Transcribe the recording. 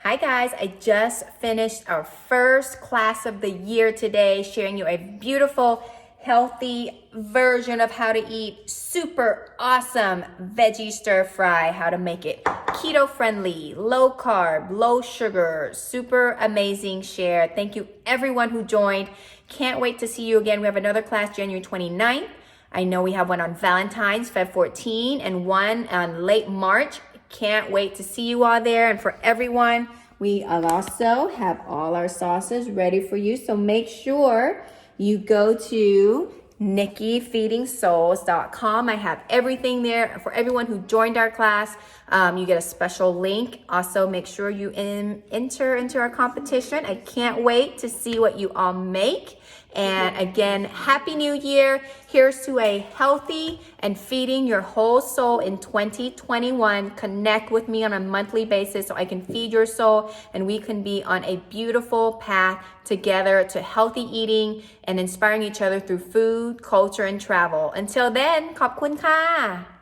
Hi guys, I just finished our first class of the year today, sharing you a beautiful, healthy version of how to eat super awesome veggie stir fry, how to make it keto friendly, low carb, low sugar, super amazing share. Thank you everyone who joined. Can't wait to see you again. We have another class January 29th. I know we have one on Valentine's, Feb 14, and one on late March. Can't wait to see you all there. And for everyone, we also have all our sauces ready for you. So make sure you go to NikkiFeedingSouls.com. I have everything there for everyone who joined our class. You get a special link. Also, make sure you enter into our competition. I can't wait to see what you all make. And again, Happy New Year. Here's to a healthy and feeding your whole soul in 2021. Connect with me on a monthly basis so I can feed your soul and we can be on a beautiful path together to healthy eating and inspiring each other through food, culture, and travel. Until then, ขอบคุณค่ะ